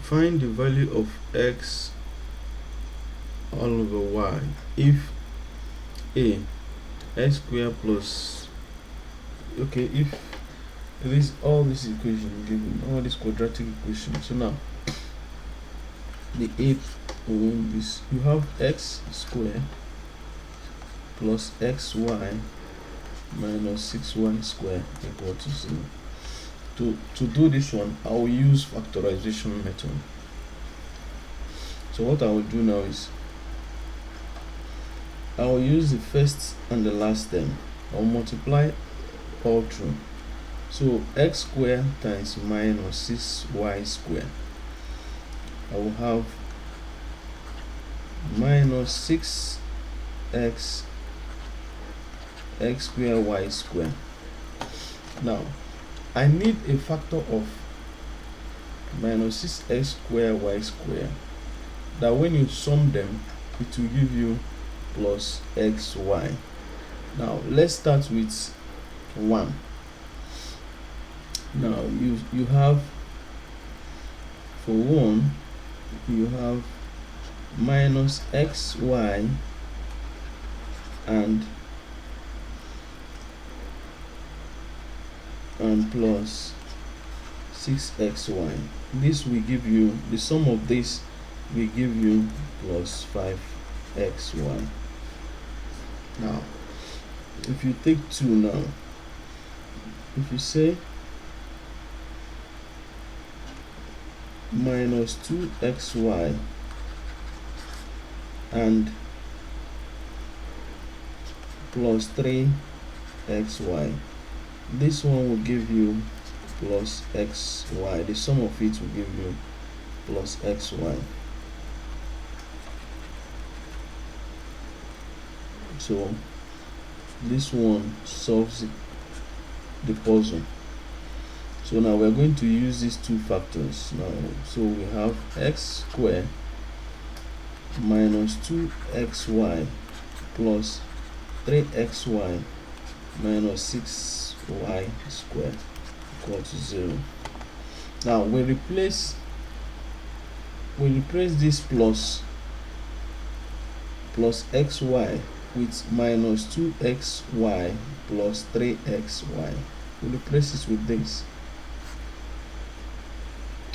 Find the value of x all over y if a x square plus, okay, if this all this equation given, all this quadratic equation. So now the one is, you have x square plus xy minus 6y square equal to 0. To do this one, I will use factorization method. So what I will do now is I will use the first and the last term. I'll multiply all through. So x square times minus 6y square, I will have minus 6x square y square. Now I need a factor of minus 6x square y square, that when you sum them it will give you plus xy. Now let's start with 1. Now you have, for 1 you have minus xy and plus 6xy. This will give you, the sum of this will give you plus 5xy. Now if you take 2 now, if you say minus 2xy and plus 3xy, this one will give you plus xy. The sum of it will give you plus xy. So this one solves the puzzle. So now we're going to use these two factors now. So we have x squared minus 2xy plus 3xy minus 6y squared equal to 0. Now we replace this plus xy with minus 2xy plus 3xy. We replace it with this.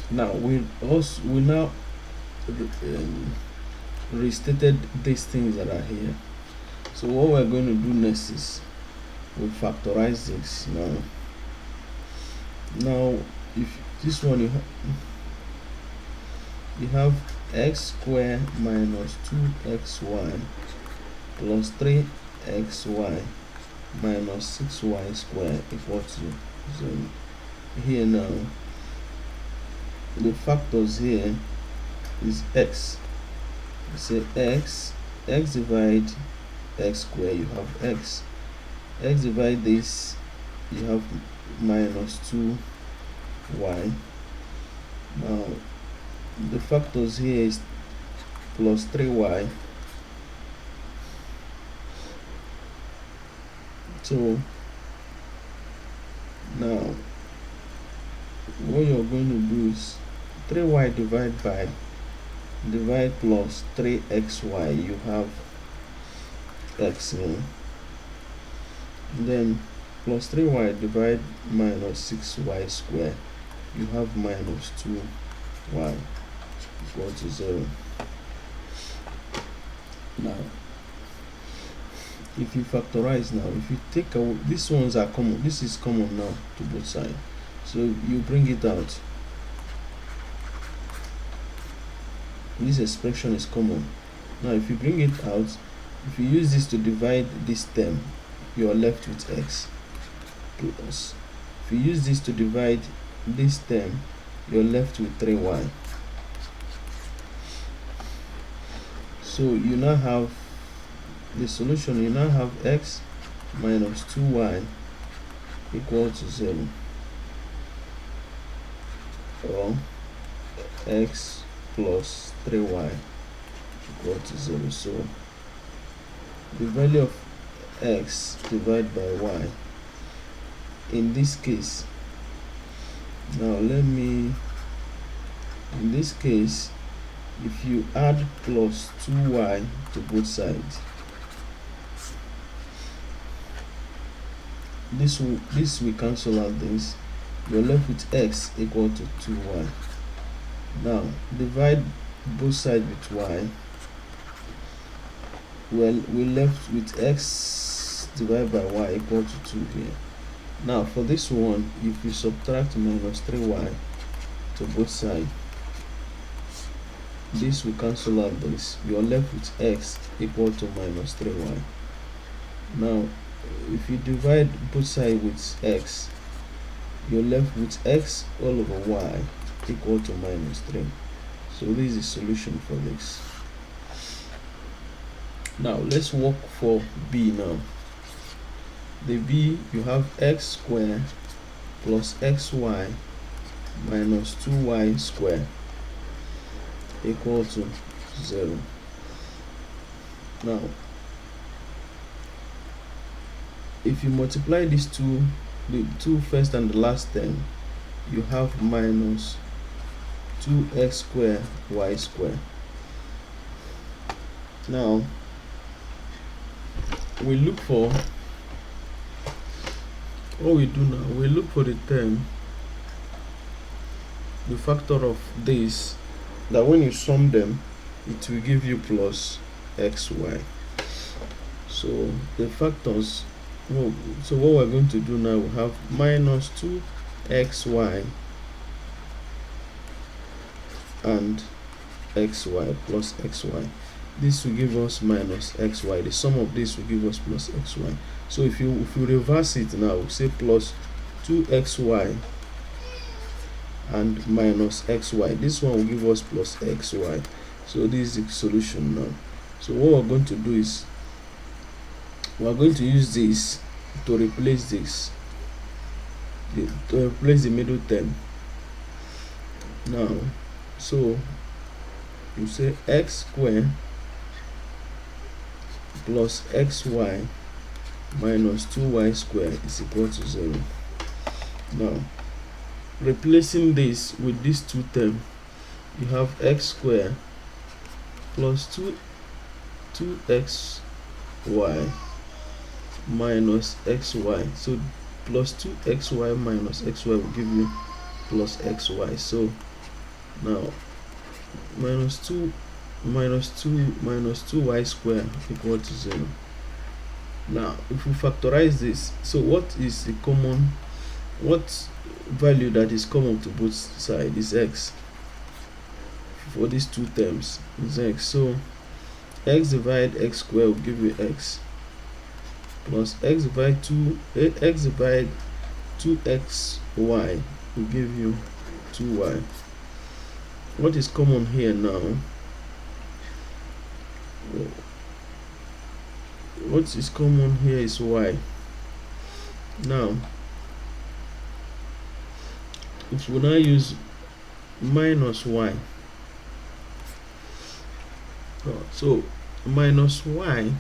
Now we now restated these things that are here. So what we're going to do next is we factorize this. Now if this one you have x squared minus 2xy plus 3xy minus 6y squared equal to 0. Here now the factors here is x. You say x divide x squared, you have x divide this, you have minus 2y. Now the factors here is plus 3y. So now what you're going to do is 3y divide plus 3xy, you have x here. Then plus 3y divide minus 6y square, you have minus 2y equal to 0. Now if you factorize, now if you take away, these ones are common, this is common now to both sides, so you bring it out. This expression is common. Now if you bring it out, if you use this to divide this term, you are left with x plus, if you use this to divide this term, you're left with 3y. So you now have the solution. You now have x minus 2y equal to 0, or x plus 3y equal to 0. So the value of x divided by y in this case, now in this this case, if you add plus 2y to both sides, this will cancel out this. You're left with x equal to 2y. Now divide both sides with y. Well, we're left with x divided by y equal to 2 here. Now for this one, if you subtract minus 3y to both sides, this will cancel out this. You are left with x equal to minus 3y. Now if you divide both sides with x, you're left with x all over y equal to minus 3. So this is the solution for this. Now let's work for b now. The b, you have x squared plus xy minus 2y squared equal to 0. Now if you multiply these two, the two first and the last term, you have minus 2x squared y squared. Now we look for, what we do now, we look for the term, the factor of this, that when you sum them, it will give you plus xy. So the factors, so what we're going to do now, we have minus 2xy and xy plus xy. This will give us minus xy. The sum of this will give us plus xy. So if you reverse it now, we say plus 2xy and minus xy. This one will give us plus xy. So this is the solution now. So what we're going to do is, we're going to use this to replace this, to replace the middle term. Now, so you say x squared plus xy minus 2y squared is equal to 0. Now, replacing this with these two terms, you have x squared plus 2xy minus xy. So plus 2xy minus xy will give you plus xy. So now minus 2y squared equal to 0. Now if we factorize this, so what is the common, what value that is common to both sides is x. For these two terms is x. So x divided x squared will give you x, plus x divided 2xy will give you 2y. What is common here now? What is common here is y. Now if we now use minus y, so minus y,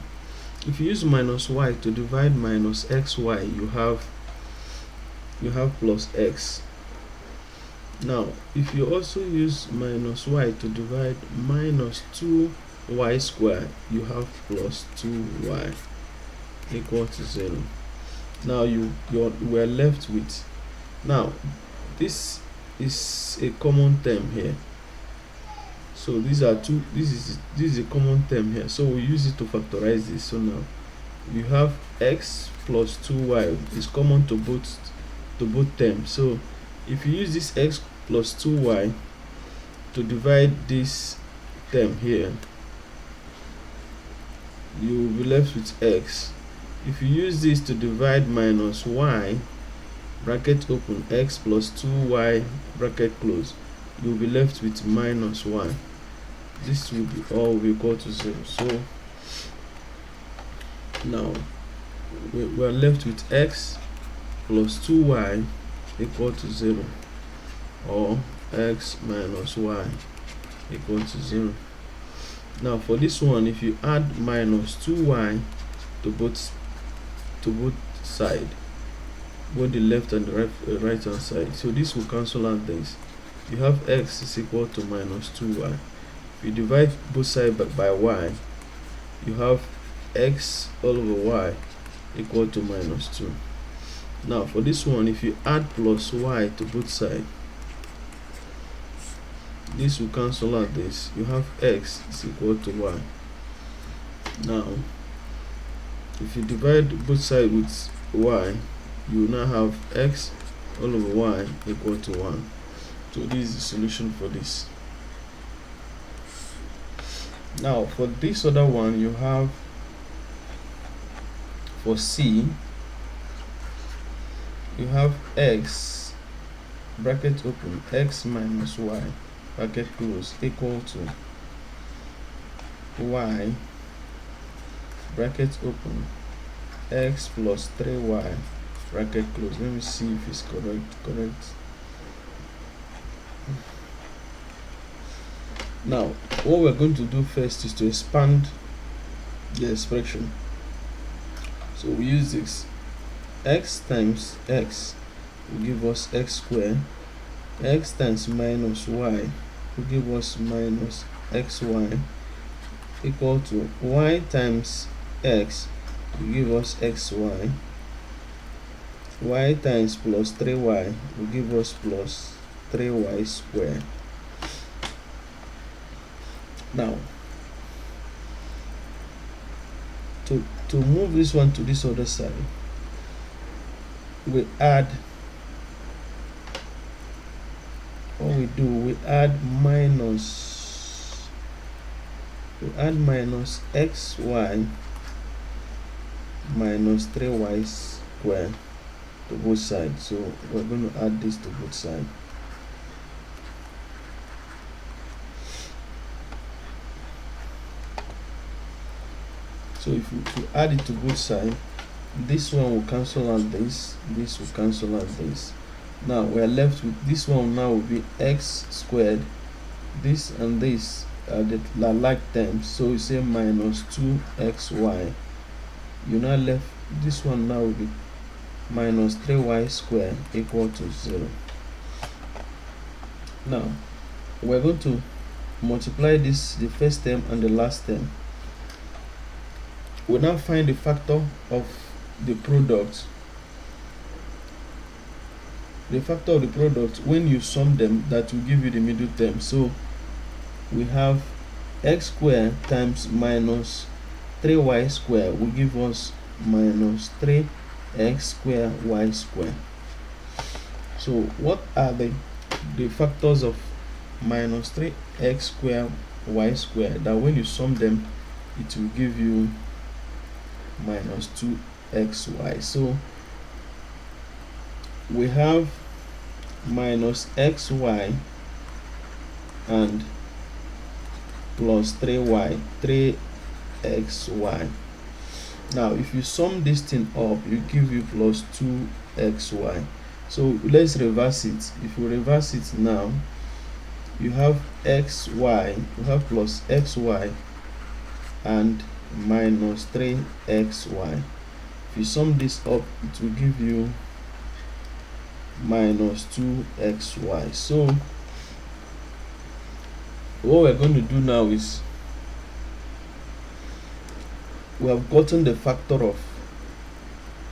if you use minus y to divide minus xy, you have plus x. Now if you also use minus y to divide minus 2y squared, you have plus 2y equal to 0. Now we're left with, now this is a common term here. So these are two, this is a common term here, so we use it to factorize this. So now you have x plus 2y is common to both terms. So if you use this x plus 2y to divide this term here, you will be left with x. If you use this to divide minus y, bracket open, x plus 2y bracket close, you will be left with minus y. This will be all will equal to 0. So now we are left with x plus 2y equal to 0, or x minus y equal to 0. Now for this one, if you add minus 2y to both sides, both the left and the right hand side, so this will cancel out this. you have x is equal to minus 2y. If you divide both sides by y, you have x all over y equal to minus 2. Now for this one, if you add plus y to both sides, this will cancel out this. You have x is equal to y. Now if you divide both sides with y, you now have x all over y equal to 1. So this is the solution for this. Now for this other one, you have for C, you have x bracket open x minus y bracket close equal to y bracket open x plus 3y bracket close. Let me see if it's correct. Now what we're going to do first is to expand the expression. So we use this x times x will give us x squared, x times minus y will give us minus xy equal to y times x will give us xy, y times plus 3y will give us plus 3y squared. Now to move this one to this other side, we add minus xy minus 3y squared to both sides. So we're going to add this to both sides. So if you add it to both sides, this one will cancel out this will cancel out this. Now we are left with this one. Now will be x squared. This and this are the like terms, so you say minus 2xy. You now left this one. Now will be minus 3y squared equal to 0. Now we're going to multiply this, the first term and the last term. We now find the factor of the product. The factor of the product, when you sum them, that will give you the middle term. So we have x squared times minus 3y squared will give us minus 3x squared y squared. So what are the factors of minus 3x squared y squared, that when you sum them it will give you minus 2xy? So we have minus xy and plus 3xy. Now if you sum this thing up, you give you plus 2xy. So let's reverse it. If you reverse it now, you have xy, you have plus xy and minus 3xy. If you sum this up, it will give you minus 2xy. So what we're going to do now is, we have gotten the factor of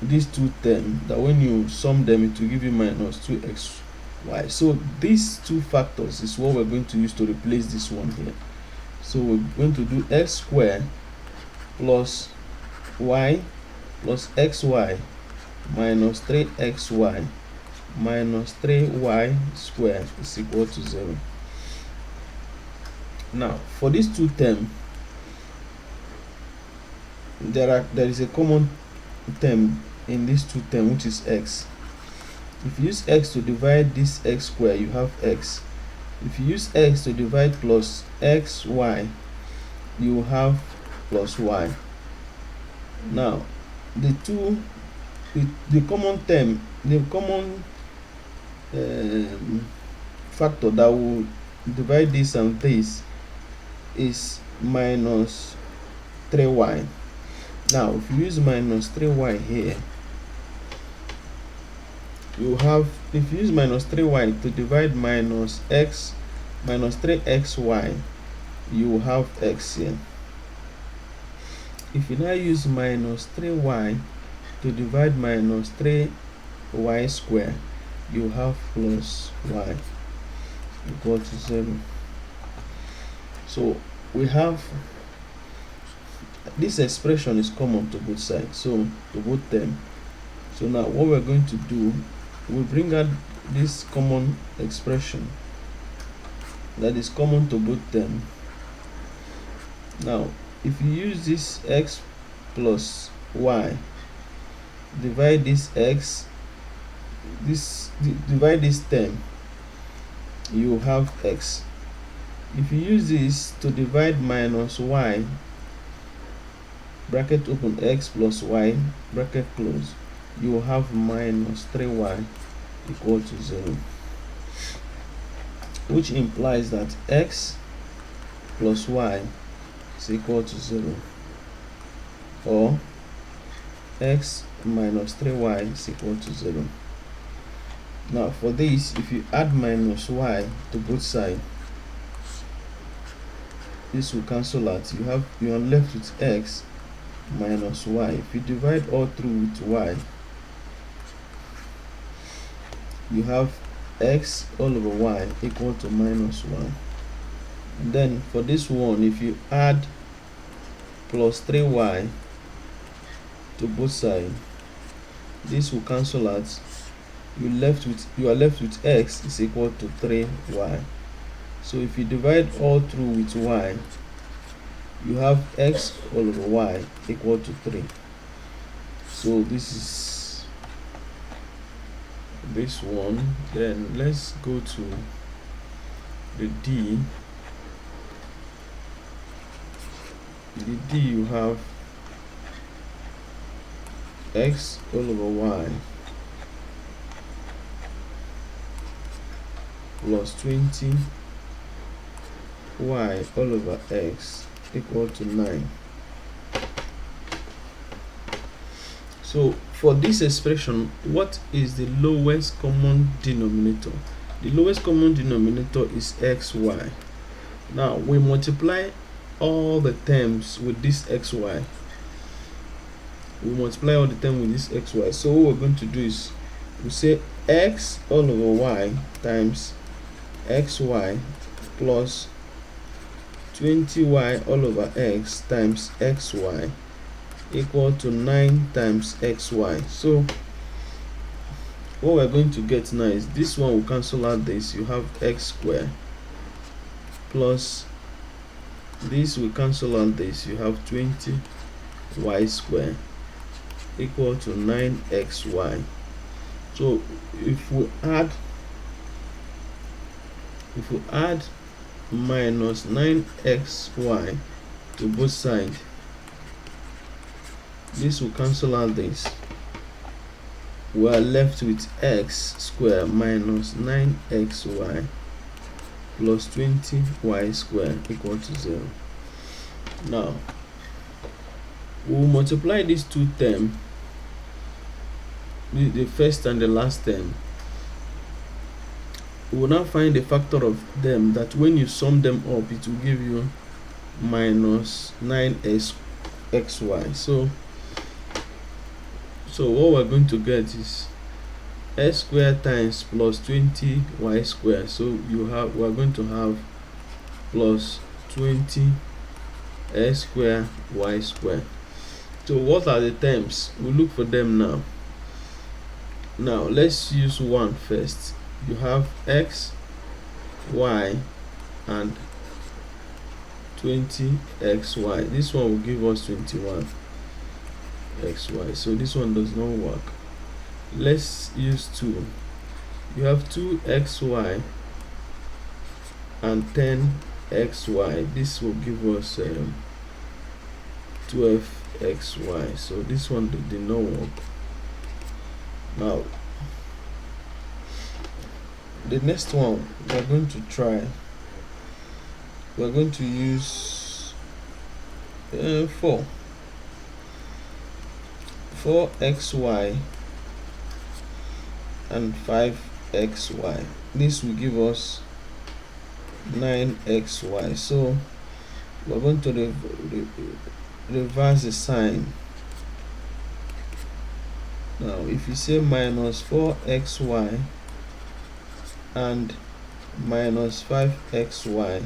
these two terms, that when you sum them it will give you minus 2xy. So these two factors is what we're going to use to replace this one here. So we're going to do x squared plus y plus xy minus 3xy minus 3y squared is equal to 0. Now for these two terms, there is a common term in these two terms, which is x. If you use x to divide this x squared, you have x. If you use x to divide plus xy, you have plus y. Now the common term, the common factor that will divide this and this is minus 3y. Now if you use minus 3y here, you have, if you use minus 3y to divide minus x minus 3xy, you will have x here. If you now use minus 3y to divide minus 3y square, you have plus y equal to 0. So we have this expression is common to both sides, so to both them. So now what we're going to do, we bring out this common expression that is common to both them. Now if you use this x plus y, divide this x, divide this term, you have x. If you use this to divide minus y, bracket open, x plus y, bracket close, you will have minus 3y equal to 0, which implies that x plus y is equal to 0, or x minus 3y is equal to 0. Now for this, if you add minus y to both sides, this will cancel out. You are left with x minus y. If you divide all through with y, you have x all over y equal to minus 1. And then for this one, if you add plus 3y to both sides, this will cancel out. You are left with x is equal to 3y. So if you divide all through with y, you have x all over y equal to 3. So this is this one. Then let's go to the d. The d, you have x all over y plus 20 y all over x equal to 9. So for this expression, what is the lowest common denominator? The lowest common denominator is xy. Now we multiply all the terms with this xy. We multiply all the terms with this xy. So what we're going to do is we say x all over y times xy plus 20y all over x times xy equal to 9 times xy. So what we're going to get now is this one will cancel out this. You have x squared plus this will cancel out this. You have 20y squared equal to 9xy. So if we add minus 9xy to both sides, this will cancel out this. We are left with x squared minus 9xy plus 20y squared equal to 0. Now we will multiply these two terms, the first and the last term. We will now find the factor of them that when you sum them up, it will give you minus 9xy. So what we're going to get is x squared times plus 20y squared. So we're going to have plus 20 x squared y squared. So what are the terms? We'll look for them now. Now let's use one first. You have x, y, and 20xy. This one will give us 21xy. So this one does not work. Let's use 2. You have 2xy and 10xy. This will give us 12xy. So this one did not work. Now the next one we're going to try, we're going to use 4xy and 5xy. This will give us 9xy. So we're going to reverse the sign. Now if you say minus 4xy and minus 5xy,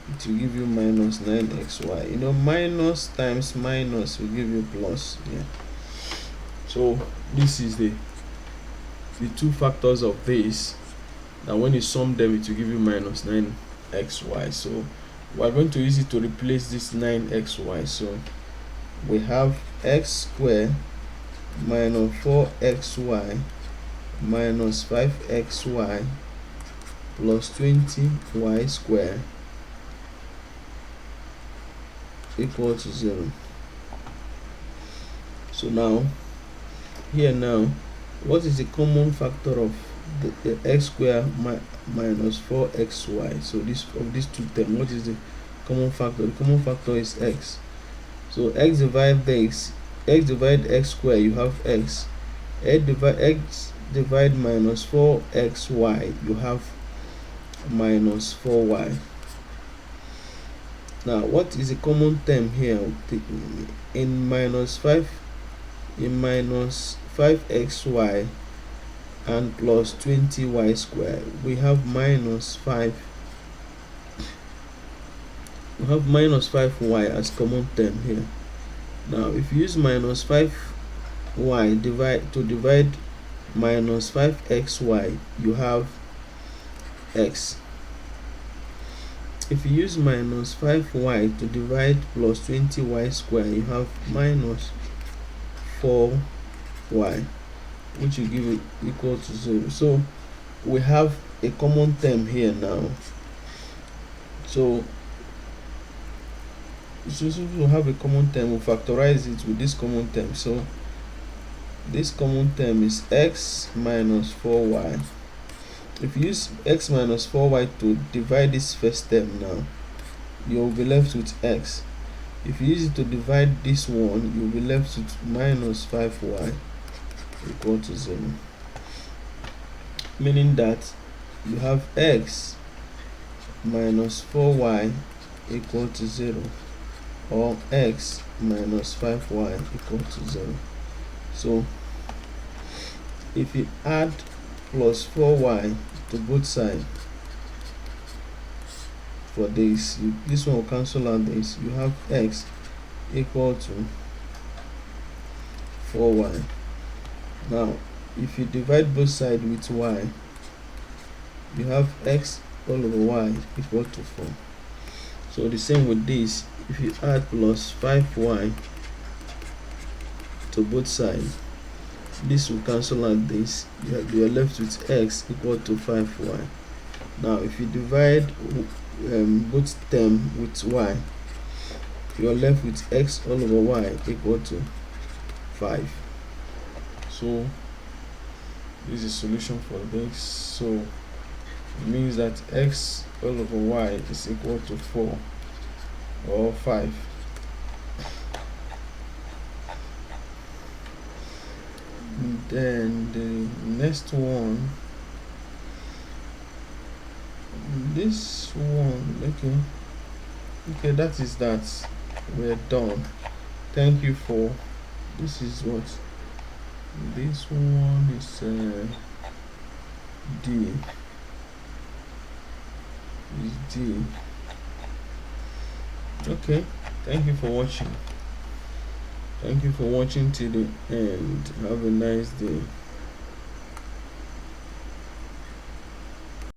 it will give you minus 9xy. You know, minus times minus will give you plus. Yeah. So this is the two factors of this, that when you sum them it will give you minus 9xy. So we're going to use it to replace this 9xy. So we have x squared minus 4xy minus 5xy plus 20y squared equal to 0. So now here, now what is the common factor of the x squared minus 4xy? So this, of these two terms, what is the common factor? The common factor is x. So x divide x divide x squared, you have x. X divide minus 4xy, you have minus 4y. Now what is the common term here? In minus 5xy and plus 20y squared, we have minus 5. We have minus 5y as common term here. Now if you use minus 5y divide minus 5xy, you have x. If you use minus 5y to divide plus 20y squared, you have minus 4y, which will give it equal to 0. So we have a common term here now. So since we have a common term, we'll factorize it with this common term. So this common term is x minus 4y. If you use x minus 4y to divide this first term, now you'll be left with x. If you use it to divide this one, you'll be left with minus 5y equal to 0. Meaning that you have x minus 4y equal to 0, or x minus 5y equal to 0. So if you add plus 4y to both sides for this, this one will cancel out this. You have x equal to 4y. Now if you divide both sides with y, you have x all over y equal to 4. So the same with this. If you add plus 5y to both sides, this will cancel out this. You are left with x equal to 5y. Now if you divide both term with y, you are left with x all over y equal to 5. So this is a solution for this. So it means that x all over y is equal to 4 or 5. Then the next one, this one, okay, that is that. We're done. Thank you for this. Is what this one is D is D. Okay, thank you for watching. Thank you for watching till the end. Have a nice day.